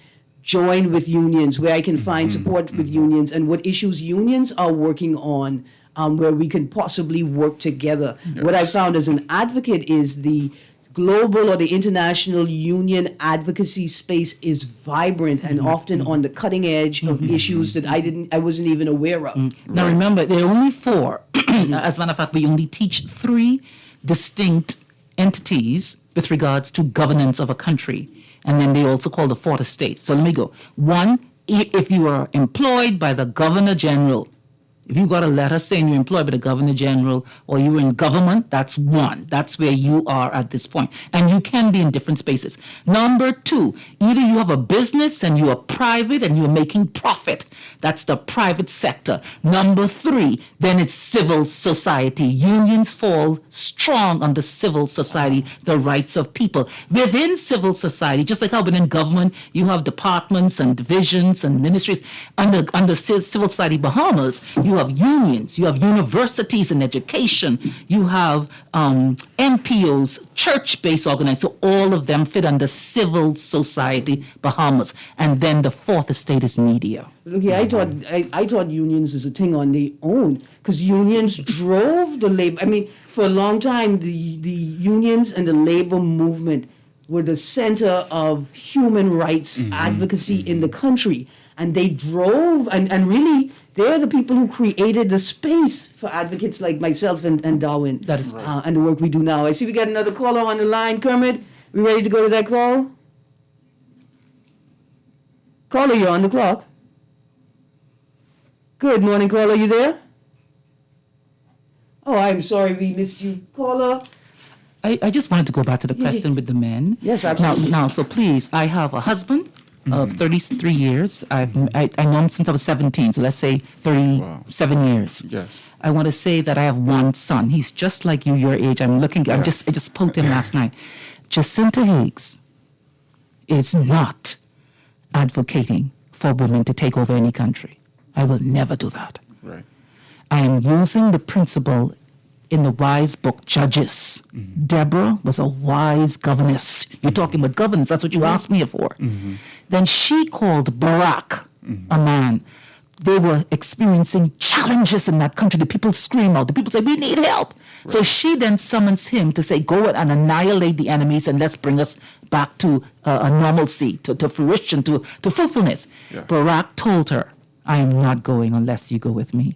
join with unions, where I can find support with unions, and what issues unions are working on, where we can possibly work together. Yes. What I found as an advocate is the global or the international union advocacy space is vibrant and often on the cutting edge of issues that I wasn't even aware of. Now remember, there are only 4. As a matter of fact, we only teach 3 distinct entities with regards to governance of a country. And then they also call the 4th estate. So let me go. 1, if you are employed by the Governor General, if you got a letter saying you're employed by the Governor General or you're in government, that's 1. That's where you are at this point. And you can be in different spaces. Number 2, either you have a business and you are private and you're making profit. That's the private sector. Number 3, then it's civil society. Unions fall strong on the civil society, the rights of people. Within civil society, just like how within government, you have departments and divisions and ministries. Under civil society Bahamas, you have unions, you have universities and education, you have NPOs, church-based organizations, so all of them fit under civil society Bahamas. And then the 4th estate is media. Look here, I thought unions is a thing on their own, because unions drove the labor. I mean, for a long time, the unions and the labor movement were the center of human rights advocacy in the country. And they drove, and really, they're the people who created the space for advocates like myself and Darwin. That is right. And the work we do now. I see we got another caller on the line. Kermit, we ready to go to that call? Caller, you're on the clock. Good morning, caller. You there? Oh, I'm sorry we missed you. Caller? I just wanted to go back to the question with the men. Yes, absolutely. Now, so please, I have a husband of 33 years. I know him since I was 17, so let's say 37 years. Yes. I want to say that I have one son. He's just like you, your age. I just spoke to him last night. Jacinta Higgs is not advocating for women to take over any country. I will never do that. Right. I am using the principle in the wise book Judges. Deborah was a wise governess. You're talking about governance. That's what you asked me for. Then she called Barack a man. They were experiencing challenges in that country. The people scream out. The people say, we need help. Right. So she then summons him to say, go and annihilate the enemies and let's bring us back to a normalcy, to fruition, to fulfillment. Yes. Barack told her, I am not going unless you go with me.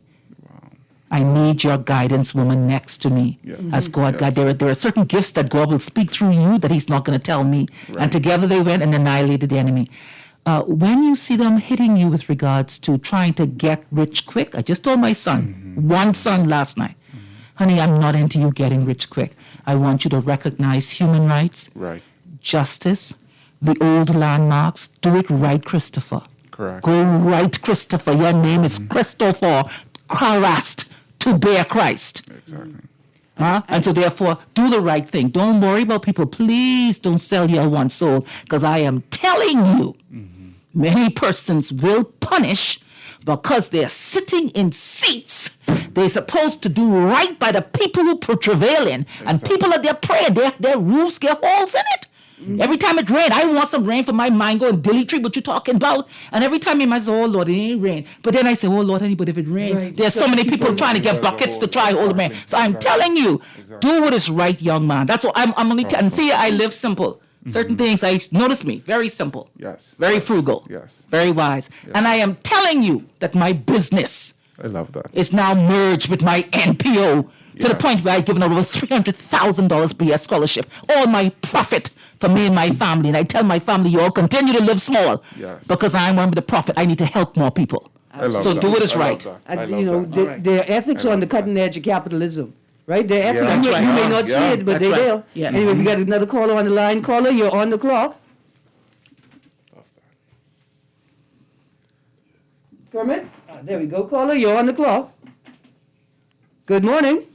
I need your guidance, woman, next to me. Yes. As God guide, there are certain gifts that God will speak through you that he's not going to tell me. Right. And together they went and annihilated the enemy. When you see them hitting you with regards to trying to get rich quick, I just told my son, one son last night, honey, I'm not into you getting rich quick. I want you to recognize human rights, justice, the old landmarks. Do it right, Christopher. Correct. Go right, Christopher. Your name is Christopher Christ. To bear Christ. Exactly. And so therefore, do the right thing. Don't worry about people. Please don't sell your one soul, because I am telling you, many persons will punish because they're sitting in seats. They're supposed to do right by the people who travail in, and people are there praying. Their roofs get holes in it. Every time it rains, I want some rain for my mind going dilly what you talking about. And every time you might say, oh Lord, it ain't rain. But then I say, oh Lord, honey, but if it rains, there's so many people trying to get buckets to try hold the rain. So I'm telling you, do what is right, young man. That's what I'm only telling. And see, I live simple. Certain things, notice me, very simple. Yes. Very frugal. Yes. Very wise. Yes. And I am telling you that my business I love that. is now merged with my NPO to the point where I've given out over $300,000 per year scholarship. All my profit for me and my family. And I tell my family, you all continue to live small because I'm one with the profit. I need to help more people. So do what is right. And their ethics on the cutting edge of capitalism. Right? Their ethics, you may not see it, but they're there. Yeah. Anyway, we got another caller on the line. Caller, you're on the clock. Kermit? There we go. Caller, you're on the clock. Good morning.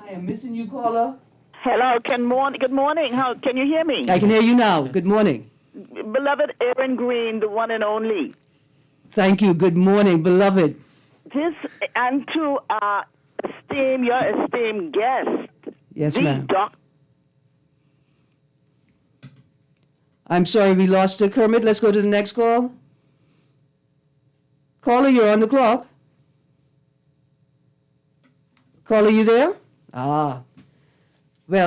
I am missing you, caller. Hello, good morning. How can you hear me? I can hear you now. Good morning. Beloved Erin Greene, the one and only. Thank you. Good morning, beloved. And to your esteemed guest. Yes, ma'am. I'm sorry we lost her, Kermit. Let's go to the next call. Caller, you're on the clock. Caller, you there? Well,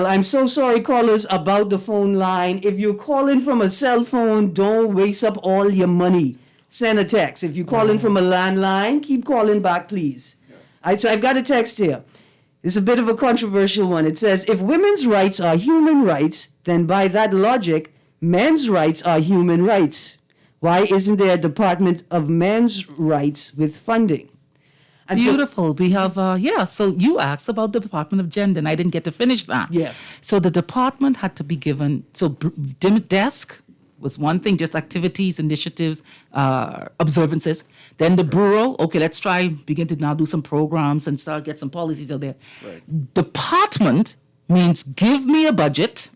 I'm so sorry, callers, about the phone line. If you're calling from a cell phone, don't waste up all your money. Send a text. If you call in from a landline, keep calling back, please. Yes. So I've got a text here. It's a bit of a controversial one. It says, if women's rights are human rights, then by that logic, men's rights are human rights. Why isn't there a Department of Men's Rights with funding? And beautiful. We have, so you asked about the Department of Gender, and I didn't get to finish that. Yeah. So the department had to be given, desk was one thing, just activities, initiatives, observances. Then the bureau, okay, let's begin to now do some programs and get some policies out there. Right. Department means give me a budget.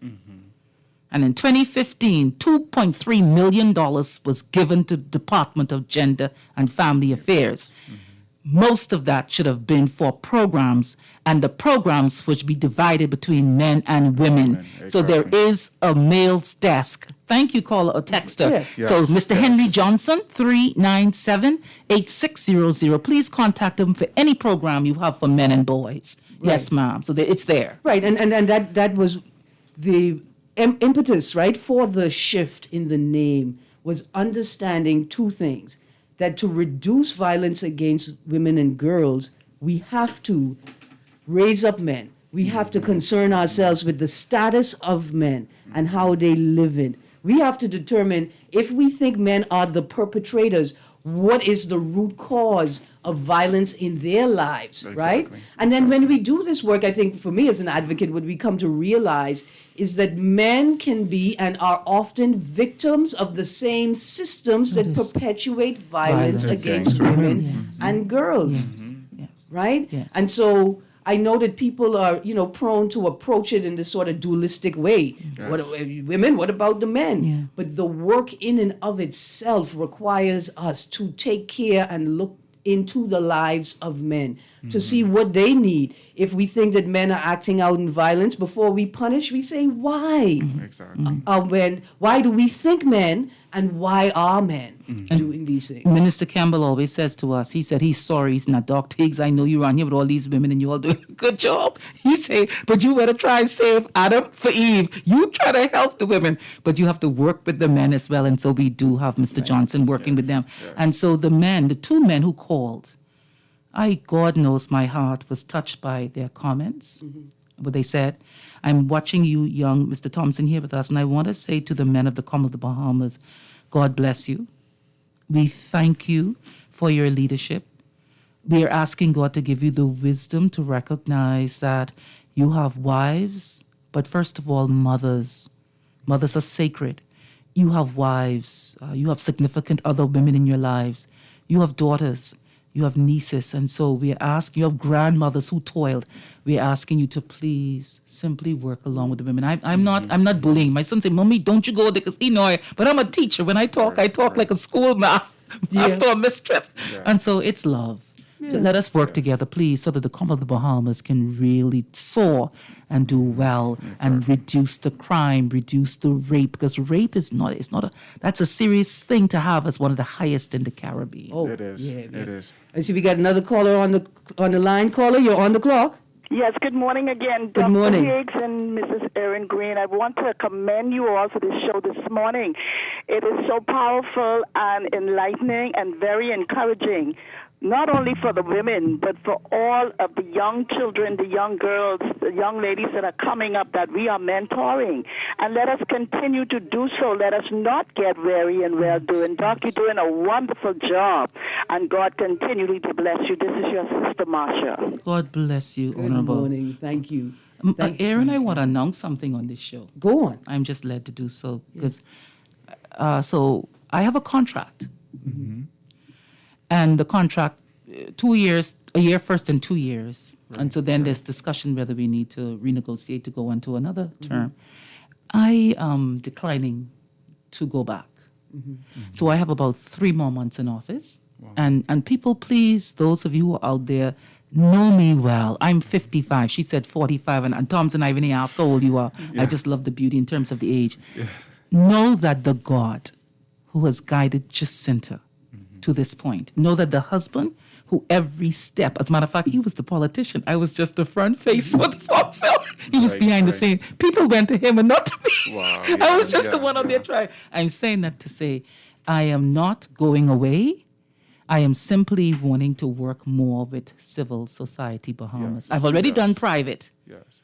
And in 2015, $2.3 million was given to the Department of Gender and Family Affairs. Most of that should have been for programs, and the programs would be divided between men and women. Exactly. So there is a male's desk. Thank you, caller or texter. Yeah. Yes. So Mr. Henry Johnson, 397-8600. Please contact him for any program you have for men and boys. Right. Yes, ma'am. So it's there. Right, and that was the impetus, right, for the shift in the name. was understanding two things. That to reduce violence against women and girls, we have to raise up men. We have to concern ourselves with the status of men and how they live in. We have to determine if we think men are the perpetrators, what is the root cause of violence in their lives, right? And then when we do this work, I think for me as an advocate, what we come to realize is that men can be and are often victims of the same systems that perpetuate violence against women and girls, right? And so I know that people are, prone to approach it in this sort of dualistic way. What women? What about the men? But the work in and of itself requires us to take care and look into the lives of men to see what they need. If we think that men are acting out in violence, before we punish, we say why. Exactly. Why do we think men, and why are men doing these things? Minister Campbell always says to us, he said he's sorry he's not Dr. Higgs. I know you're on here with all these women and you all doing a good job. He say, but you better try and save Adam for Eve. You try to help the women, but you have to work with the men as well. And so we do have Mr. Johnson working with them. And so the two men who called, God knows my heart was touched by their comments. What they said, I'm watching you, young Mr. Thompson, here with us, and I want to say to the men of the Commonwealth of the Bahamas, God bless you. We thank you for your leadership. We are asking God to give you the wisdom to recognize that you have wives, but first of all, mothers. Mothers are sacred. You have wives. You have significant other women in your lives. You have daughters. You have nieces, and so we ask, you have grandmothers who toiled. We're asking you to please simply work along with the women. I'm not bullying. My son said, Mommy, don't you go there because he know it. But I'm a teacher. When I talk like a schoolmaster or mistress. And so it's love. So let us work together, please, so that the Commonwealth of the Bahamas can really soar and do well and reduce the crime, reduce the rape, because rape that's a serious thing to have as one of the highest in the Caribbean. Oh, it is. It is. I see we got another caller on the line. Caller, you're on the clock. Yes, good morning again, Good morning. Dr. Higgs and Mrs. Erin Greene. I want to commend you all for this show this morning. It is so powerful and enlightening and very encouraging, not only for the women, but for all of the young children, the young girls, the young ladies that are coming up that we are mentoring. And let us continue to do so. Let us not get weary in well-doing. Doc, you're doing a wonderful job, and God continually to bless you. This is your sister, Marsha. God bless you, Good Honorable. morning. Thank you. Erin, I want to announce something on this show. Go on. I'm just led to do so because so I have a contract. And the contract, 2 years, a year first and 2 years. And so then there's discussion whether we need to renegotiate to go into another term. I am declining to go back. So I have about 3 more months in office. Wow. And people, please, those of you who are out there, know me well. I'm 55. She said 45. And Tom's and I, when he asked how old you are, I just love the beauty in terms of the age. Know that the God who has guided Jacinta to this point. Know that the husband who every step, as a matter of fact, he was the politician. I was just the front face for the folks. So he was behind the scene. People went to him and not to me. Wow, I was just the one on there trying. I'm saying that to say I am not going away. I am simply wanting to work more with civil society Bahamas. I've already done private.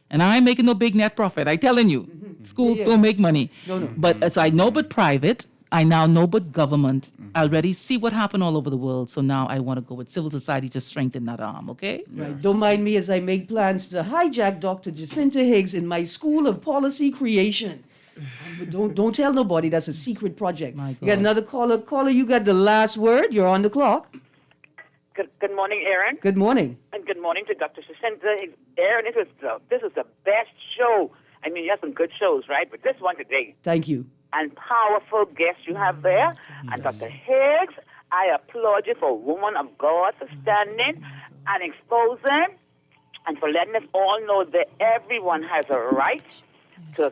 And I'm making no big net profit. I'm telling you. Schools don't make money. But as I know but private, I now know but government. I already see what happened all over the world. So now I want to go with civil society to strengthen that arm, okay? Right. Don't mind me as I make plans to hijack Dr. Jacinta Higgs in my School of Policy Creation. Don't tell nobody that's a secret project. You got another caller. Caller, you got the last word. You're on the clock. Good morning, Erin. Good morning. And good morning to Dr. Jacinta Higgs. Erin, this is the best show. I mean, you have some good shows, right? But this one today. Thank you. And powerful guests you have there. And Dr. Higgs, I applaud you for a woman of God for standing and exposing and for letting us all know that everyone has a right to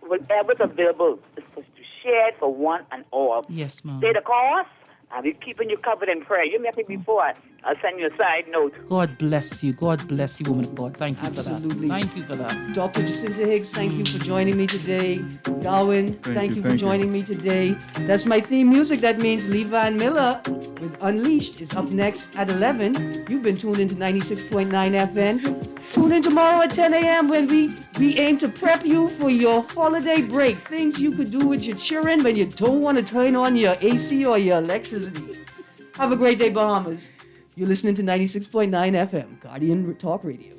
whatever's available is supposed to share it for one and all. Yes, ma'am. Stay the course And we're keeping you covered in prayer. You met me before. I'll send you a side note. God bless you. God bless you, woman of God. Thank you Absolutely. for that. Thank you for that. Dr. Jacinta Higgs, thank you for joining me today. Darwin, thank you for joining me today. That's my theme music. That means Levi Miller with Unleashed is up next at 11. You've been tuned into 96.9 FM. Tune in tomorrow at 10 a.m. when we aim to prep you for your holiday break. Things you could do with your children when you don't want to turn on your AC or your electricity. Have a great day, Bahamas. You're listening to 96.9 FM, Guardian Talk Radio.